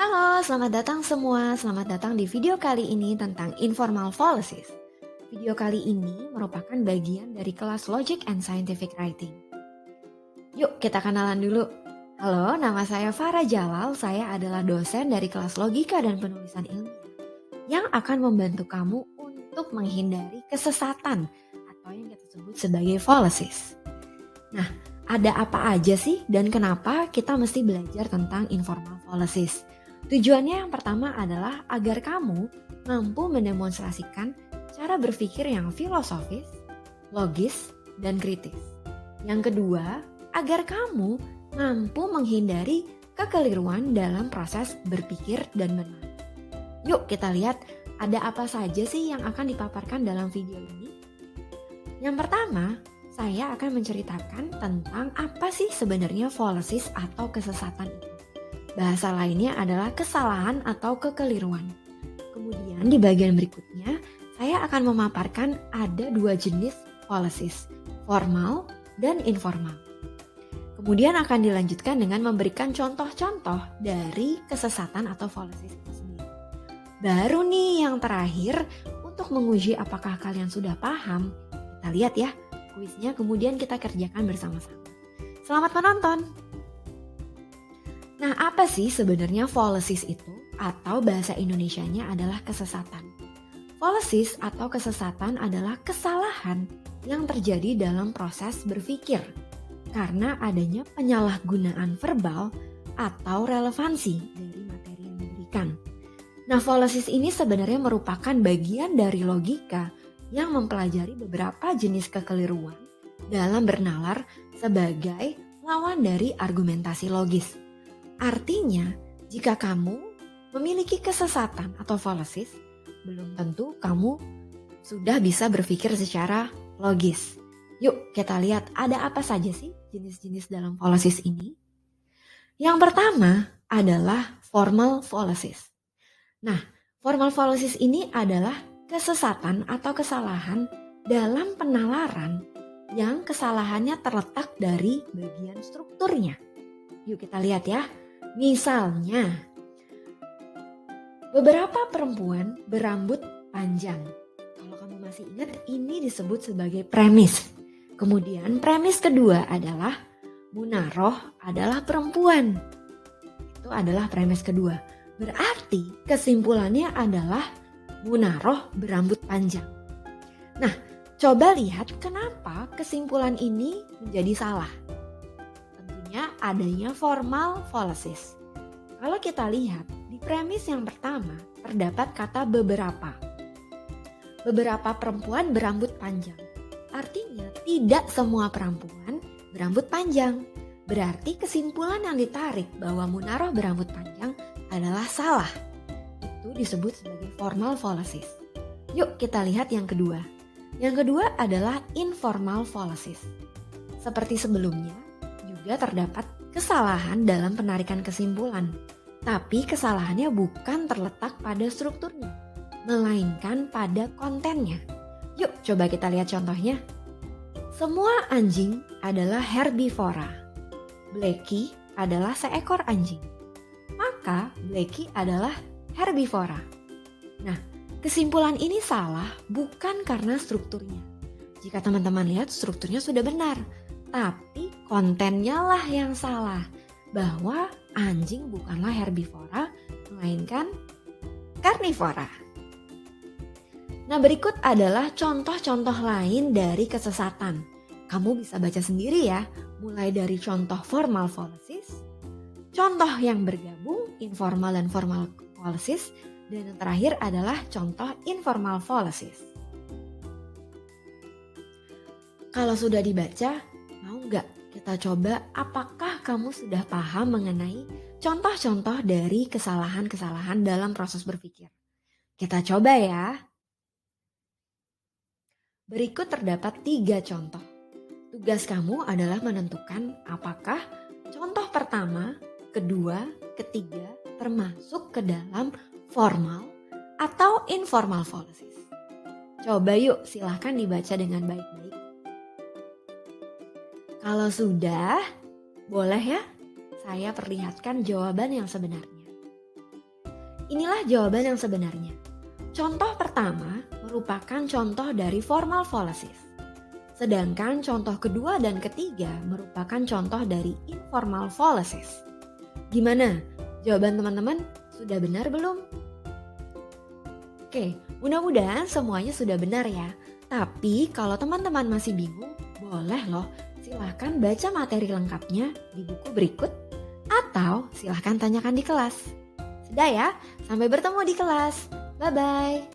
Halo, selamat datang semua. Selamat datang di video kali ini tentang informal fallacies. Video kali ini merupakan bagian dari kelas Logic and Scientific Writing. Yuk kita kenalan dulu. Halo, nama saya Farah Jalal. Saya adalah dosen dari kelas Logika dan Penulisan Ilmiah yang akan membantu kamu untuk menghindari kesesatan atau yang kita sebut sebagai fallacies. Nah, ada apa aja sih dan kenapa kita mesti belajar tentang informal fallacies? Tujuannya yang pertama adalah agar kamu mampu mendemonstrasikan cara berpikir yang filosofis, logis, dan kritis. Yang kedua, agar kamu mampu menghindari kekeliruan dalam proses berpikir dan menulis. Yuk kita lihat ada apa saja sih yang akan dipaparkan dalam video ini. Yang pertama, saya akan menceritakan tentang apa sih sebenarnya fallacies atau kesesatan itu. Bahasa lainnya adalah kesalahan atau kekeliruan. Kemudian di bagian berikutnya, saya akan memaparkan ada dua jenis fallacies, formal dan informal. Kemudian akan dilanjutkan dengan memberikan contoh-contoh dari kesesatan atau fallacies itu sendiri. Baru nih yang terakhir, untuk menguji apakah kalian sudah paham, kita lihat ya kuisnya, kemudian kita kerjakan bersama-sama. Selamat menonton! Nah, apa sih sebenarnya fallacies itu? Atau bahasa Indonesianya adalah kesesatan. Fallacies atau kesesatan adalah kesalahan yang terjadi dalam proses berpikir karena adanya penyalahgunaan verbal atau relevansi dari materi yang diberikan. Nah, fallacies ini sebenarnya merupakan bagian dari logika yang mempelajari beberapa jenis kekeliruan dalam bernalar sebagai lawan dari argumentasi logis. Artinya, jika kamu memiliki kesesatan atau fallacies, belum tentu kamu sudah bisa berpikir secara logis. Yuk kita lihat ada apa saja sih jenis-jenis dalam fallacies ini. Yang pertama adalah formal fallacies. Nah, formal fallacies ini adalah kesesatan atau kesalahan dalam penalaran yang kesalahannya terletak dari bagian strukturnya. Yuk kita lihat ya. Misalnya, beberapa perempuan berambut panjang. Kalau kamu masih ingat, ini disebut sebagai premis. Kemudian premis kedua adalah Munaroh adalah perempuan. Itu adalah premis kedua. Berarti kesimpulannya adalah Munaroh berambut panjang. Nah, coba lihat kenapa kesimpulan ini menjadi salah. Tentunya adanya formal fallacies. Kalau kita lihat di premis yang pertama terdapat kata beberapa. Beberapa perempuan berambut panjang. Artinya tidak semua perempuan berambut panjang. Berarti kesimpulan yang ditarik bahwa Munaroh berambut panjang adalah salah. Itu disebut sebagai formal fallacies. Yuk kita lihat yang kedua. Yang kedua adalah informal fallacies. Seperti sebelumnya, juga terdapat kesalahan dalam penarikan kesimpulan. Tapi kesalahannya bukan terletak pada strukturnya, melainkan pada kontennya. Yuk coba kita lihat contohnya. Semua anjing adalah herbivora. Blackie adalah seekor anjing. Maka Blackie adalah herbivora. Nah, kesimpulan ini salah bukan karena strukturnya. Jika teman-teman lihat strukturnya sudah benar, tapi kontennya lah yang salah. Bahwa anjing bukanlah herbivora, melainkan karnivora. Nah, berikut adalah contoh-contoh lain dari kesesatan. Kamu bisa baca sendiri ya, mulai dari contoh formal fallacies, contoh yang bergabung, informal dan formal fallacies, dan yang terakhir adalah contoh informal fallacies. Kalau sudah dibaca, mau nggak kita coba apakah kamu sudah paham mengenai contoh-contoh dari kesalahan-kesalahan dalam proses berpikir? Kita coba ya. Berikut terdapat 3 contoh. Tugas kamu adalah menentukan apakah contoh pertama, kedua, ketiga termasuk ke dalam formal atau informal fallacies. Coba yuk silahkan dibaca dengan baik-baik. Kalau sudah, boleh ya saya perlihatkan jawaban yang sebenarnya. Inilah jawaban yang sebenarnya. Contoh pertama merupakan contoh dari formal fallacies. Sedangkan contoh kedua dan ketiga merupakan contoh dari informal fallacies. Gimana? Jawaban teman-teman sudah benar belum? Oke, mudah-mudahan semuanya sudah benar ya. Tapi kalau teman-teman masih bingung, boleh loh silahkan baca materi lengkapnya di buku berikut atau silahkan tanyakan di kelas. Sudah ya, sampai bertemu di kelas. Bye-bye.